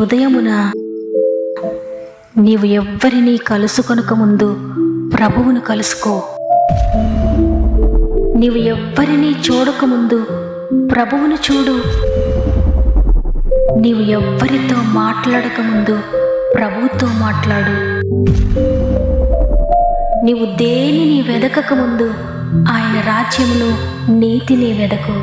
ఉదయమున నీవు ఎవ్వరినీ కలుసుకొనక ముందు ప్రభువును కలుసుకో. నీవు ఎవ్వరినీ చూడకముందు ప్రభువును చూడు. నీవు ఎవ్వరితో మాట్లాడకముందు ప్రభువుతో మాట్లాడు. నీవు దేనిని వెదకకముందు ఆయన రాజ్యమును నీతిని వెదకు.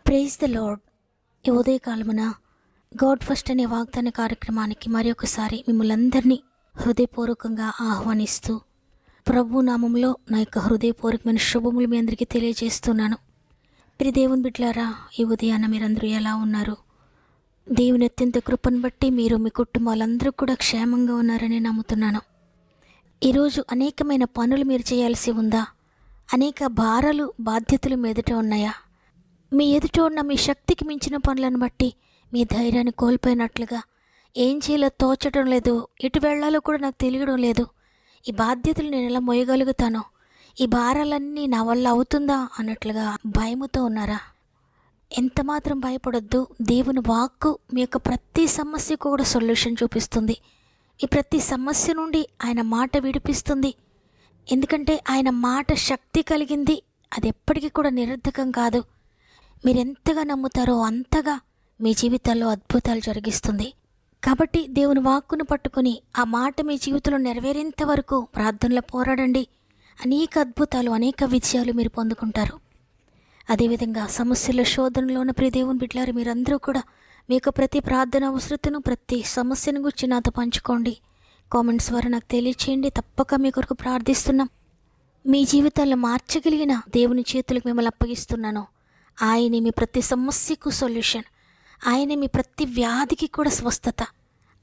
Praise the lord. ఈ ఉదయకాలమున గాడ్ ఫస్ట్ అనే వాగ్దాన కార్యక్రమానికి మరి ఒకసారి మిమ్మల్ని అందరినీ హృదయపూర్వకంగా ఆహ్వానిస్తూ ప్రభు నామంలో నా యొక్క హృదయపూర్వకమైన శుభములు మీ అందరికీ తెలియజేస్తున్నాను. ప్రియ దేవుని బిడ్డలారా, ఈ ఉదయాన్న మీరందరూ ఎలా ఉన్నారు? దేవుని అత్యంత కృపను బట్టి మీరు మీ కుటుంబాలందరూ కూడా క్షేమంగా ఉన్నారని నమ్ముతున్నాను. ఈరోజు అనేకమైన పనులు మీరు చేయాల్సి ఉందా? అనేక భారాలు బాధ్యతలు మీ ఎదుట ఉన్నాయా? మీ ఎదుట ఉన్న మీ శక్తికి మించిన పనులను బట్టి మీ ధైర్యాన్ని కోల్పోయినట్లుగా, ఏం చేయాలో తోచడం లేదు, ఎటు వెళ్ళాలో కూడా నాకు తెలియడం లేదు, ఈ బాధ్యతలు నేను ఎలా మోయగలుగుతానో, ఈ భారాలన్నీ నా వల్ల అవుతుందా అన్నట్లుగా భయముతో ఉన్నారా? ఎంతమాత్రం భయపడొద్దు. దేవుని వాక్కు మీ యొక్క ప్రతి సమస్యకు కూడా సొల్యూషన్ చూపిస్తుంది. ఈ ప్రతి సమస్య నుండి ఆయన మాట విడిపిస్తుంది. ఎందుకంటే ఆయన మాట శక్తి కలిగింది, అది ఎప్పటికీ కూడా నిరర్ధకం కాదు. మీరు ఎంతగా నమ్ముతారో అంతగా మీ జీవితాల్లో అద్భుతాలు జరిగిస్తుంది. కాబట్టి దేవుని వాక్కును పట్టుకుని ఆ మాట మీ జీవితంలో నెరవేరేంత వరకు ప్రార్థనలో పోరాడండి. అనేక అద్భుతాలు, అనేక విజయాలు మీరు పొందుకుంటారు. అదేవిధంగా సమస్యల శోధనలో ఉన్న ప్రియ దేవుని బిడ్డలారు మీరందరూ కూడా మీ యొక్క ప్రతి ప్రార్థన అవసరతను, ప్రతి సమస్యను గురించి నాతో పంచుకోండి. కామెంట్స్ ద్వారా నాకు తెలియచేయండి. తప్పక మీ కొరకు ప్రార్థిస్తున్నాం. మీ జీవితాల్లో మార్చగలిగిన దేవుని చేతులకు మిమ్మల్ని అప్పగిస్తున్నాను. ఆయనే మీ ప్రతి సమస్యకు సొల్యూషన్, ఆయనే మీ ప్రతి వ్యాధికి కూడా స్వస్థత,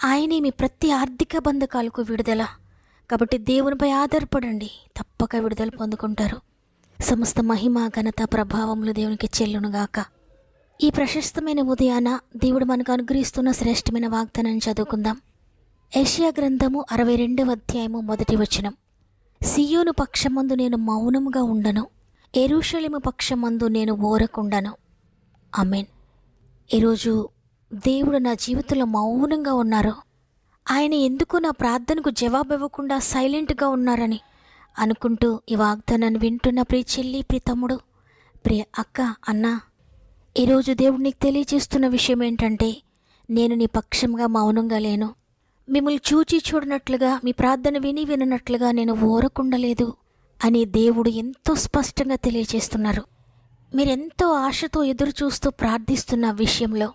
ఆయనే మీ ప్రతి ఆర్థిక బంధకాలకు విడుదల. కాబట్టి దేవునిపై ఆధారపడండి, తప్పక విడుదల పొందుకుంటారు. సమస్త మహిమ, ఘనత, ప్రభావములు దేవునికి చెల్లునుగాక. ఈ ప్రశస్తమైన ఉదయాన దేవుడు మనకు అనుగ్రహిస్తున్న శ్రేష్టమైన వాగ్దానాన్ని చదువుకుందాం. యెషయా గ్రంథము 62వ అధ్యాయము 1వ వచనం. సియోను పక్షమందు నేను మౌనముగా ఉండను, యెరూషలేము పక్షమందు నేను ఊరకుండను. ఆమేన్. ఈరోజు దేవుడు నా జీవితంలో మౌనంగా ఉన్నారు. ఆయన ఎందుకు నా ప్రార్థనకు జవాబు ఇవ్వకుండా సైలెంట్గా ఉన్నారని అనుకుంటూ ఈ వాగ్దానాన్ని వింటున్న ప్రియ చెల్లి, ప్రియ తమ్ముడు, ప్రియ అక్క, అన్న, ఈరోజు దేవుడు నీకు తెలియజేస్తున్న విషయం ఏంటంటే, నేను నీ పక్షంగా మౌనంగా లేను. మిమ్మల్ని చూచి చూడనట్లుగా, మీ ప్రార్థన విని విననట్లుగా నేను ఊరకుండలేదు అని దేవుడు ఎంతో స్పష్టంగా తెలియజేస్తున్నారు. మీరెంతో ఆశతో ఎదురు చూస్తూ ప్రార్థిస్తున్న విషయంలో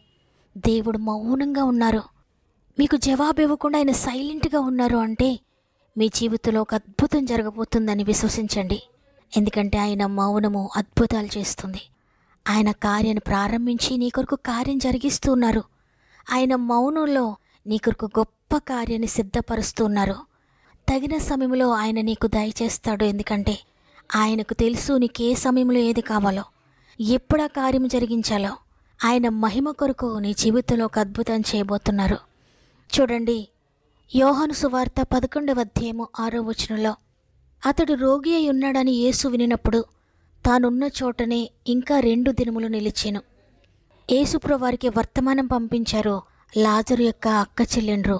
దేవుడు మౌనంగా ఉన్నారు. మీకు జవాబు ఇవ్వకుండా ఆయన సైలెంట్గా ఉన్నారు అంటే మీ జీవితంలో ఒక అద్భుతం జరగబోతుందని విశ్వసించండి. ఎందుకంటే ఆయన మౌనము అద్భుతాలు చేస్తుంది. ఆయన కార్యాన్ని ప్రారంభించి నీ కొరకు కార్యం జరిగిస్తూ ఉన్నారు. ఆయన మౌనంలో నీ కొరకు గొప్ప కార్యాన్ని సిద్ధపరుస్తూ ఉన్నారు. తగిన సమయంలో ఆయన నీకు దయచేస్తాడు. ఎందుకంటే ఆయనకు తెలుసు నీకు ఏ సమయంలో ఏది కావాలో, ఎప్పుడు ఆ కార్యం జరిగించాలో. ఆయన మహిమ కొరకు నీ జీవితంలో ఒక అద్భుతం చేయబోతున్నారు. చూడండి, యోహాను సువార్త 11వ అధ్యాయము 6వ వచనంలో, అతడు రోగి అయి ఉన్నాడని యేసు వినినప్పుడు తానున్న చోటనే ఇంకా 2 దినములు నిలిచెను. యేసుప్రభు వారికి వర్తమానం పంపించారు. లాజరు యొక్క అక్క చెల్లెండ్రు,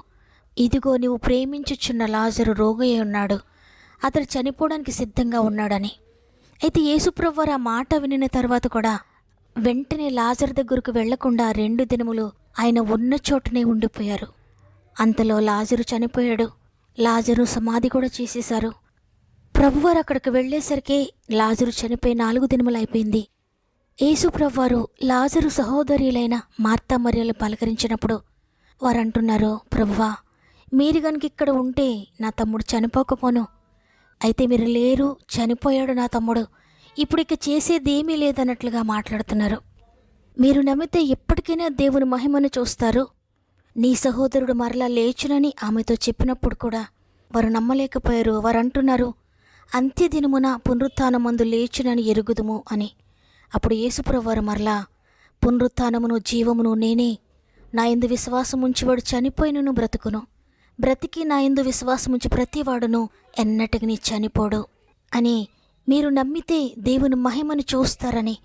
ఇదిగో నీవు ప్రేమించుచున్న లాజరు రోగి అయి ఉన్నాడు, అతడు చనిపోవడానికి సిద్ధంగా ఉన్నాడని. అయితే యేసుప్రభు వారు ఆ మాట వినిన తర్వాత కూడా వెంటనే లాజరు దగ్గరకు వెళ్లకుండా 2 దినములు ఆయన ఉన్న చోటనే ఉండిపోయారు. అంతలో లాజరు చనిపోయాడు. లాజరు సమాధి కూడా చేసేశారు. ప్రభువారు అక్కడికి వెళ్ళేసరికి లాజరు చనిపోయి 4 దినములు అయిపోయింది. యేసుప్రభు వారు లాజరు సహోదరులైన మార్తా మరియలు పలకరించినప్పుడు వారు అంటున్నారు, ప్రభువా, మీరు కనుక ఇక్కడ ఉంటే నా తమ్ముడు చనిపోకపోను. అయితే మీరు లేరు, చనిపోయాడు నా తమ్ముడు, ఇప్పుడు ఇక చేసేదేమీ లేదన్నట్లుగా మాట్లాడుతున్నారు. మీరు నమ్మితే ఎప్పటికైనా దేవుని మహిమను చూస్తారు. నీ సహోదరుడు మరలా లేచునని ఆమెతో చెప్పినప్పుడు కూడా వారు నమ్మలేకపోయారు. వారు అంటున్నారు, అంత్యదినమున పునరుత్థానమందు లేచునని ఎరుగుదుము అని. అప్పుడు యేసుప్రభు వారు మరలా, పునరుత్థానమును జీవమును నేనే, నా యందు విశ్వాసం ఉంచివాడు చనిపోయినను బ్రతుకును, బ్రతికి నా యందు విశ్వాసముంచి ప్రతివాడును ఎన్నటికి చనిపోడు అని మీరు నమ్మితే దేవుని మహిమను చూస్తారని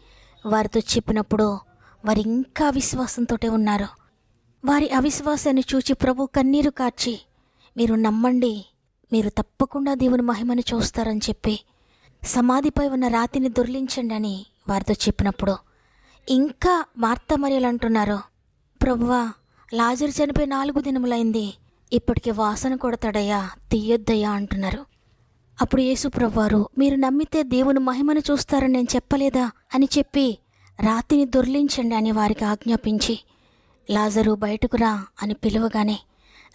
వారితో చెప్పినప్పుడు వారు ఇంకా విశ్వాసంతో ఉన్నారు. వారి అవిశ్వాసాన్ని చూచి ప్రభు కన్నీరు కార్చి, మీరు నమ్మండి, మీరు తప్పకుండా దేవుని మహిమను చూస్తారని చెప్పి సమాధిపై ఉన్న రాతిని దొర్లించండి అని వారితో చెప్పినప్పుడు ఇంకా మార్తా మరియలు అంటున్నారు, ప్రభువా, లాజరు చనిపోయి 4 దినములైంది, ఇప్పటికి వాసన కొడతాడయ్యా, తీయొద్దయ్యా అంటున్నారు. అప్పుడు యేసు ప్రభువారు, మీరు నమ్మితే దేవుని మహిమను చూస్తారని నేను చెప్పలేదా అని చెప్పి రాతిని దొర్లించండి అని వారికి ఆజ్ఞాపించి, లాజరు బయటకు రా అని పిలువగానే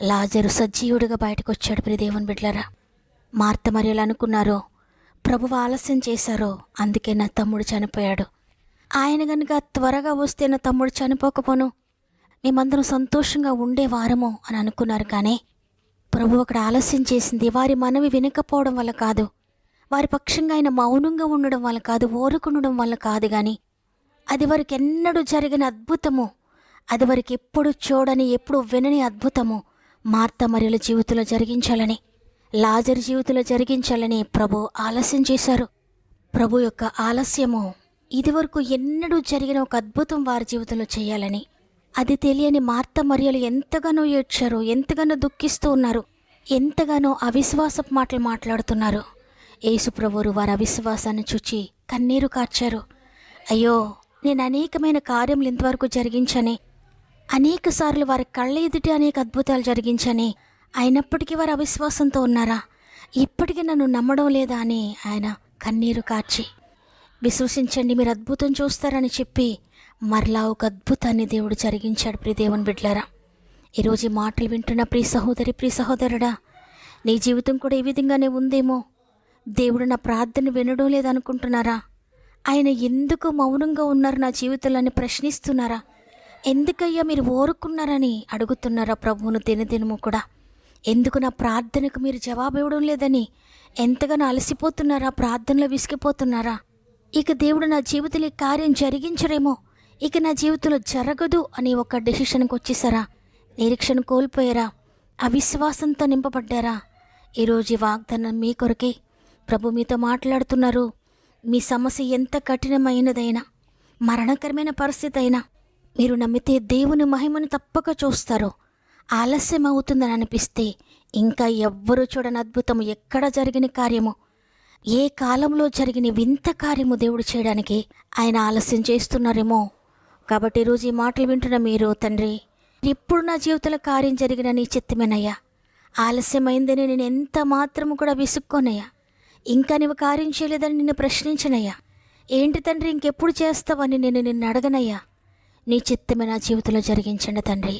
లాజరు సజీవుడిగా బయటకు వచ్చాడు. ప్రియ దేవుని బిడ్డలారా, మార్తా మరియలు అనుకున్నారు, ప్రభువు ఆలస్యం చేశారో అందుకే నా తమ్ముడు చనిపోయాడు, ఆయన గనుక త్వరగా వస్తే నా తమ్ముడు చనిపోకపోను, మేమందరం సంతోషంగా ఉండేవారము అని అనుకున్నారు. కానీ ప్రభు అక్కడ ఆలస్యం చేసింది వారి మనవి వినకపోవడం వల్ల కాదు, వారి పక్షంగా ఆయన మౌనంగా ఉండడం వల్ల కాదు, ఓరుకుండడం వల్ల కాదు, కానీ అది వారికి ఎన్నడూ జరిగిన అద్భుతము, అది వారికి ఎప్పుడు చూడని ఎప్పుడు వినని అద్భుతము మార్తా మరియల జీవితంలో జరిగించాలని, లాజరు జీవితంలో జరిగించాలని ప్రభు ఆలస్యం చేశారు. ప్రభు యొక్క ఆలస్యము ఇదివరకు ఎన్నడూ జరిగిన ఒక అద్భుతం వారి జీవితంలో చేయాలని, అది తెలియని మార్తా మరియలు ఎంతగానో ఏడ్చారు, ఎంతగానో దుఃఖిస్తూ ఉన్నారు, ఎంతగానో అవిశ్వాసపు మాటలు మాట్లాడుతున్నారు. యేసు ప్రభువు వారి అవిశ్వాసాన్ని చూచి కన్నీరు కార్చారు. అయ్యో, నేను అనేకమైన కార్యములు ఇంతవరకు జరిగించని, అనేక సార్లు వారి కళ్ళ ఎదుటి అనేక అద్భుతాలు జరిగించని, అయినప్పటికీ వారు అవిశ్వాసంతో ఉన్నారా, ఇప్పటికీ నన్ను నమ్మడం లేదా అని ఆయన కన్నీరు కార్చి, విశ్వసించండి మీరు అద్భుతం చూస్తారని చెప్పి మరలా ఒక అద్భుతాన్ని దేవుడు జరిగించాడు. ప్రియ దేవుని బిడ్డలారా, ఈరోజు ఈ మాటలు వింటున్న ప్రియ సహోదరి, ప్రియ సహోదరుడా, నీ జీవితం కూడా ఈ విధంగానే ఉందేమో. దేవుడు నా ప్రార్థన వినడం లేదనుకుంటున్నారా? ఆయన ఎందుకు మౌనంగా ఉన్నారు నా జీవితంలో అని ప్రశ్నిస్తున్నారా? ఎందుకయ్యా మీరు ఓరుకున్నారని అడుగుతున్నారా ప్రభువును దినదినము కూడా? ఎందుకు నా ప్రార్థనకు మీరు జవాబు ఇవ్వడం లేదని ఎంతగానో అలసిపోతున్నారా? ప్రార్థనలో విసిగిపోతున్నారా? ఇక దేవుడు నా జీవితంలో కార్యం జరిగించరేమో, ఇక నా జీవితంలో జరగదు అని ఒక డెసిషన్కి వచ్చేసారా? నిరీక్షణ కోల్పోయారా? అవిశ్వాసంతో నింపబడ్డారా? ఈరోజు ఈ వాగ్దానం మీ కొరకే ప్రభు మీతో మాట్లాడుతున్నారు. మీ సమస్య ఎంత కఠినమైనదైనా, మరణకరమైన పరిస్థితి అయినా, మీరు నమ్మితే దేవుని మహిమను తప్పక చూస్తారు. ఆలస్యం అవుతుందని అనిపిస్తే ఇంకా ఎవ్వరూ చూడని అద్భుతము, ఎక్కడ జరిగిన కార్యము, ఏ కాలంలో జరిగిన వింత కార్యము దేవుడు చేయడానికి ఆయన ఆలస్యం చేస్తున్నారేమో. కాబట్టి ఈరోజు ఈ మాటలు వింటున్న మీరు, తండ్రి, ఇప్పుడు నా జీవితంలో కార్యం జరిగిన నీ చిత్తమేనయ్యా, ఆలస్యమైందని నేను ఎంత మాత్రము కూడా విసుక్కోనయ్యా, ఇంకా నీవు కార్యం చేయలేదని నిన్ను ప్రశ్నించనయ్యా, ఏంటి తండ్రి ఇంకెప్పుడు చేస్తావని నేను నిన్ను అడగనయ్యా. నీ చిత్తమే నా జీవితంలో జరిగించండి తండ్రి,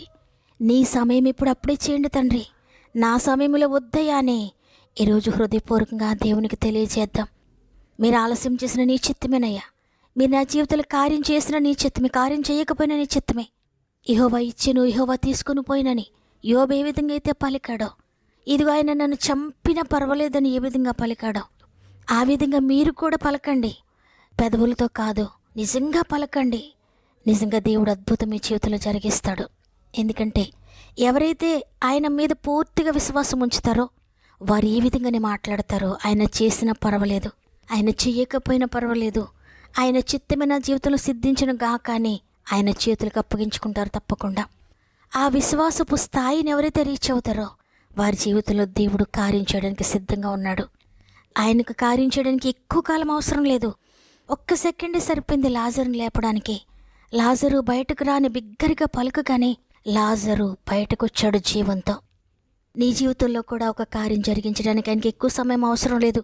నీ సమయం ఇప్పుడు అప్పుడే చేయండి తండ్రి, నా సమయంలో వద్దయ్యానే ఈరోజు హృదయపూర్వకంగా దేవునికి తెలియజేద్దాం. మీరు ఆలస్యం చేసిన నీ చిత్తమేనయ్యా, మీరు నా జీవితంలో కార్యం చేసిన నీ చిత్తమే, కార్యం చేయకపోయినా నీ చిత్తమే. యెహోవా ఇచ్చెను, యెహోవా తీసుకుని పోయినని యోబు ఏ విధంగా అయితే పలికాడో, ఇదిగో ఆయన నన్ను చంపినా పర్వాలేదని ఏ విధంగా పలికాడో, ఆ విధంగా మీరు కూడా పలకండి. పెదవులతో కాదు, నిజంగా పలకండి. నిజంగా దేవుడు అద్భుతం మీ జీవితంలో జరిగిస్తాడు. ఎందుకంటే ఎవరైతే ఆయన మీద పూర్తిగా విశ్వాసం ఉంచుతారో వారు ఈ విధంగానే మాట్లాడతారో, ఆయన చేసినా పర్వాలేదు, ఆయన చెయ్యకపోయినా పర్వాలేదు, ఆయన చిత్తమైన జీవితంలో సిద్ధించిన గాకాని ఆయన చేతులకు అప్పగించుకుంటారు తప్పకుండా. ఆ విశ్వాసపు స్థాయిని ఎవరైతే రీచ్ అవుతారో వారి జీవితంలో దేవుడు కార్యం చేయడానికి సిద్ధంగా ఉన్నాడు. ఆయనకు కార్యం చేయడానికి ఎక్కువ కాలం అవసరం లేదు, ఒక్క సెకండే సరిపోయింది లాజరుని లేపడానికి. లాజరు బయటకు రాని బిగ్గరగా పలుకగానే లాజరు బయటకు వచ్చాడు జీవంతో. నీ జీవితంలో కూడా ఒక కార్యం జరిగించడానికి ఆయనకి ఎక్కువ సమయం అవసరం లేదు.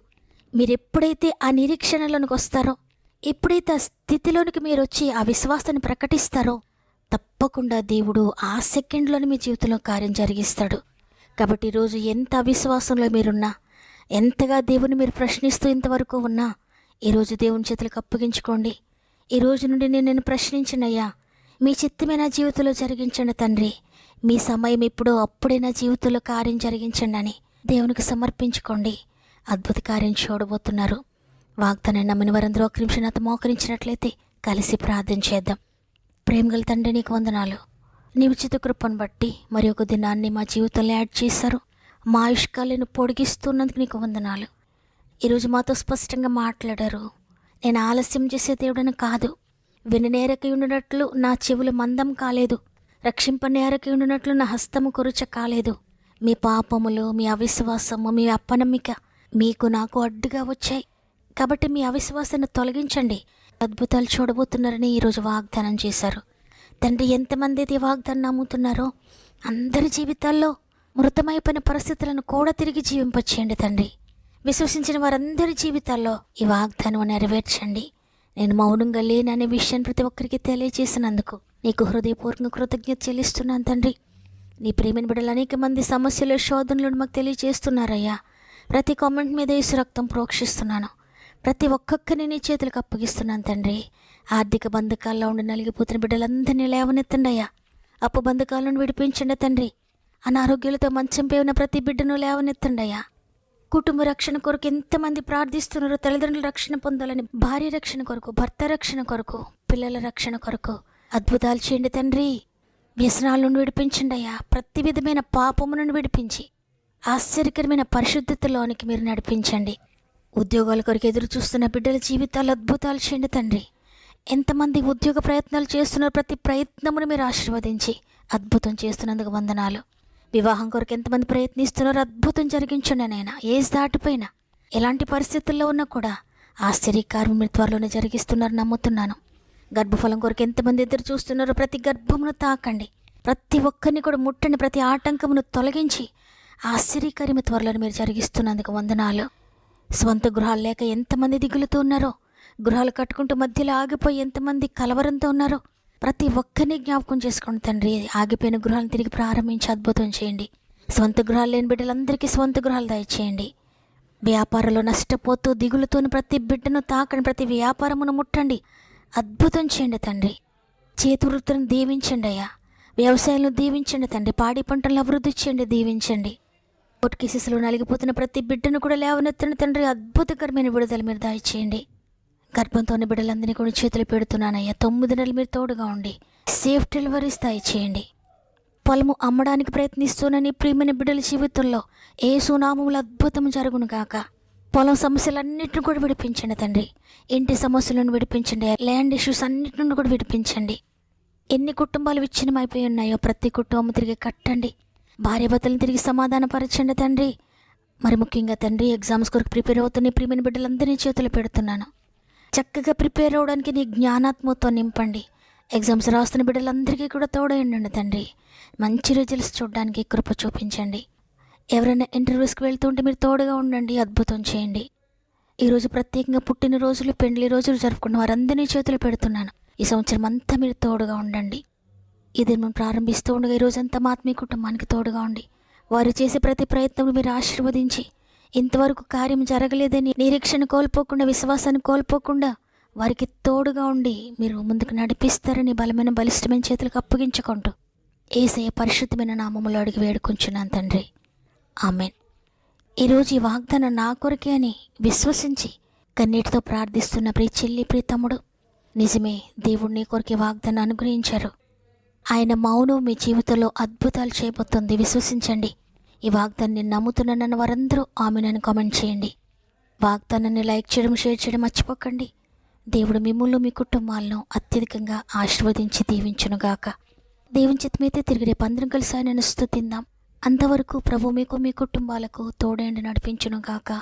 మీరు ఎప్పుడైతే ఆ నిరీక్షణలోనికి వస్తారో, ఎప్పుడైతే ఆ స్థితిలోనికి మీరు వచ్చి ఆ విశ్వాసాన్ని ప్రకటిస్తారో, తప్పకుండా దేవుడు ఆ సెకండ్లోనే మీ జీవితంలో కార్యం జరిగిస్తాడు. కాబట్టి ఈరోజు ఎంత అవిశ్వాసంలో మీరున్నా, ఎంతగా దేవుని మీరు ప్రశ్నిస్తూ ఇంతవరకు ఉన్నా, ఈరోజు దేవుని చేతులకు అప్పగించుకోండి. ఈ రోజు నుండి నేను ప్రశ్నించినయ్యా, మీ చిత్తమే నా జీవితంలో జరిగించండి తండ్రి, మీ సమయం ఇప్పుడు అప్పుడే నా జీవితంలో కార్యం జరిగించండి అని దేవునికి సమర్పించుకోండి. అద్భుత కార్యం చూడబోతున్నారు. వాగ్దానం నమ్మిన వారందరూ ఒక నిమిషం నాతో మోకరించినట్లయితే కలిసి ప్రార్థన చేద్దాం. ప్రేమగల తండ్రి, నీకు వందనాలు. నీ ఉచిత కృపను బట్టి మరి ఒక దినాన్ని మా జీవితంలో యాడ్ చేశారు. మా ఆయుష్కాలను పొడిగిస్తున్నందుకు నీకు వందనాలు. ఈరోజు మాతో స్పష్టంగా మాట్లాడారు. నేను ఆలస్యం చేసే దేవుడని కాదు, విననేరకై ఉండినట్లు నా చెవులు మందం కాలేదు, రక్షింపనేరకై ఉండినట్లు నా హస్తము కొరుచ కాలేదు. మీ పాపములు, మీ అవిశ్వాసము, మీ అపనమ్మిక మీకు నాకు అడ్డుగా వచ్చాయి. కాబట్టి మీ అవిశ్వాసాన్ని తొలగించండి. అద్భుతాలు చూడబోతున్నారని ఈరోజు వాగ్దానం చేశారు. తండ్రి, ఎంతమంది అయితే వాగ్దానం నమ్ముతున్నారో అందరి జీవితాల్లో మృతమైపోయిన పరిస్థితులను కూడా తిరిగి జీవింపచేయండి తండ్రి. విశ్వసించిన వారందరి జీవితాల్లో ఈ వాగ్దానం నెరవేర్చండి. నేను మౌనంగా లేననే విషయాన్ని ప్రతి ఒక్కరికి తెలియజేసినందుకు నీకు హృదయపూర్వక కృతజ్ఞత చెల్లిస్తున్నాను తండ్రి. నీ ప్రేమని బిడ్డలు అనేక మంది సమస్యలు, శోధనలు మాకు తెలియజేస్తున్నారయ్యా. ప్రతి కామెంట్ మీద యేసు రక్తం ప్రోక్షిస్తున్నాను. ప్రతి ఒక్కొక్కరిని నీ చేతులకు అప్పగిస్తున్నాను తండ్రి. ఆర్థిక బంధకాల్లో ఉండి నలిగిపోతున్న బిడ్డలందరినీ లేవనెత్తండి అయ్యా. అప్పు బంధకాలను విడిపించండి తండ్రి. అనారోగ్యాలతో మంచంపై ఉన్న ప్రతి బిడ్డను లేవనెత్తండి అయ్యా. కుటుంబ రక్షణ కొరకు ఎంతమంది ప్రార్థిస్తున్నారో, తల్లిదండ్రుల రక్షణ పొందాలని, భార్య రక్షణ కొరకు, భర్త రక్షణ కొరకు, పిల్లల రక్షణ కొరకు అద్భుతాలు చేయండి తండ్రి. వ్యసనాల నుండి విడిపించండి అయ్యా. ప్రతి విధమైన పాపము నుండి విడిపించి ఆశ్చర్యకరమైన పరిశుద్ధతలోనికి మీరు నడిపించండి. ఉద్యోగాల కొరకు ఎదురు చూస్తున్న బిడ్డల జీవితాలు అద్భుతాలు చేయండి తండ్రి. ఎంతమంది ఉద్యోగ ప్రయత్నాలు చేస్తున్నారు, ప్రతి ప్రయత్నమును మీరు ఆశీర్వదించి అద్భుతం చేస్తున్నందుకు వందనాలు. వివాహం కొరకు ఎంతమంది ప్రయత్నిస్తున్నారో అద్భుతం జరిగించండి నాయనా. ఏజ్ దాటిపోయినా ఎలాంటి పరిస్థితుల్లో ఉన్నా కూడా ఆశ్చర్యకార్యం మీరు త్వరలోనే జరిగిస్తున్నారు నమ్ముతున్నాను. గర్భఫలం కొరకు ఎంతమంది ఎదురు చూస్తున్నారో ప్రతి గర్భమును తాకండి. ప్రతి ఒక్కరిని కూడా ముట్టండి. ప్రతి ఆటంకమును తొలగించి ఆశ్చర్యకార్యము త్వరలో మీరు జరిగిస్తున్నందుకు వందనాలు. స్వంత గృహాలు లేక ఎంతమంది దిగులుతూ ఉన్నారో, గృహాలు కట్టుకుంటూ మధ్యలో ఆగిపోయి ఎంతమంది కలవరంతో ఉన్నారో ప్రతి ఒక్కరిని జ్ఞాపకం చేసుకోండి తండ్రి. ఆగిపోయిన గృహాలను తిరిగి ప్రారంభించి అద్భుతం చేయండి. స్వంత గృహాలు లేని బిడ్డలందరికీ స్వంత గృహాలు దయచేయండి. వ్యాపారంలో నష్టపోతూ దిగులుతోని ప్రతి బిడ్డను తాకండి. ప్రతి వ్యాపారమును ముట్టండి. అద్భుతం చేయండి తండ్రి. చేతి వృత్తులను దీవించండి అయ్యా. వ్యవసాయాలను దీవించండి తండ్రి. పాడి పంటలను అభివృద్ధి చేయండి, దీవించండి. కోర్టు కేసెస్లో నలిగిపోతున్న ప్రతి బిడ్డను కూడా లేవనెత్తండి తండ్రి. అద్భుతకరమైన విడుదల మీరు దయచేయండి. గర్భంతో ఉన్న బిడ్డలందరినీ కూడా చేతులు పెడుతున్నానయ్యా. 9 నెలలు మీరు తోడుగా ఉండి సేఫ్ డెలివరీస్ దయచేయండి. పొలము అమ్మడానికి ప్రయత్నిస్తున్న ప్రియమైన బిడ్డల జీవితంలో యేసు నామములో అద్భుతం జరుగును గాక. పొలం సమస్యలన్నింటిని కూడా విడిపించండి తండ్రి. ఇంటి సమస్యలను విడిపించండి. ల్యాండ్ ఇష్యూస్ అన్నిటి నుండి కూడా విడిపించండి. ఎన్ని కుటుంబాలు విచ్ఛిన్నమైపోయి ఉన్నాయో ప్రతి కుటుంబం తిరిగి కట్టండి. భార్యాభర్తలను తిరిగి సమాధానపరచండి తండ్రి. మరి ముఖ్యంగా తండ్రి, ఎగ్జామ్స్ కొరకు ప్రిపేర్ అవుతున్న ప్రియమైన బిడ్డలందరినీ చేతులు పెడుతున్నాను. చక్కగా ప్రిపేర్ అవ్వడానికి నీ జ్ఞానాత్మతో నింపండి. ఎగ్జామ్స్ రాస్తున్న బిడ్డలందరికీ కూడా తోడయండి తండ్రి. మంచి రిజల్ట్స్ చూడడానికి కృప చూపించండి. ఎవరైనా ఇంటర్వ్యూస్కి వెళ్తుంటే మీరు తోడుగా ఉండండి, అద్భుతం చేయండి. ఈరోజు ప్రత్యేకంగా పుట్టినరోజులు, పెండ్లి రోజులు జరుపుకున్న వారందరినీ చేతులు పెడుతున్నాను. ఈ సంవత్సరం అంతా మీరు తోడుగా ఉండండి. ఇది మనం ప్రారంభిస్తూ ఉండగా ఈరోజంతా మా ఆత్మీయ కుటుంబానికి తోడుగా ఉండి వారు చేసే ప్రతి ప్రయత్నం మీరు ఆశీర్వదించి ఇంతవరకు కార్యం జరగలేదని నిరీక్షణ కోల్పోకుండా, విశ్వాసాన్ని కోల్పోకుండా వారికి తోడుగా ఉండి మీరు ముందుకు నడిపిస్తారని బలమైన బలిష్టమైన చేతులకు అప్పగించుకుంటూ యేసయ్య పరిశుద్ధమైన నామములో అడిగి వేడుకుంటున్నాను తండ్రి. ఆమెన్. ఈరోజు ఈ వాగ్దానం నా కొరకే అని విశ్వసించి కన్నీటితో ప్రార్థిస్తున్న ప్రియ చెల్లి, ప్రియ తమ్ముడు, నిజమే, దేవుడు నీ కొరకే వాగ్దానం అనుగ్రహించారు. ఆయన మౌనం మీ జీవితంలో అద్భుతాలు చేయబోతుంది. విశ్వసించండి. ఈ వాగ్దాన్ని నమ్ముతున్నానన్న వారందరూ ఆమెనని కామెంట్ చేయండి. వాగ్దానాన్ని లైక్ చేయడం, షేర్ చేయడం మర్చిపోకండి. దేవుడు మిమ్మల్ని, మీ కుటుంబాలను అత్యధికంగా ఆశీర్వదించి దీవించునుగాక. దేవుని చిత్తమైతే తిరిగి రేపు అందరం కలిసి ఆయనను స్తుతిందాం. అంతవరకు ప్రభు మీకు, మీ కుటుంబాలకు తోడేండి నడిపించునుగాక.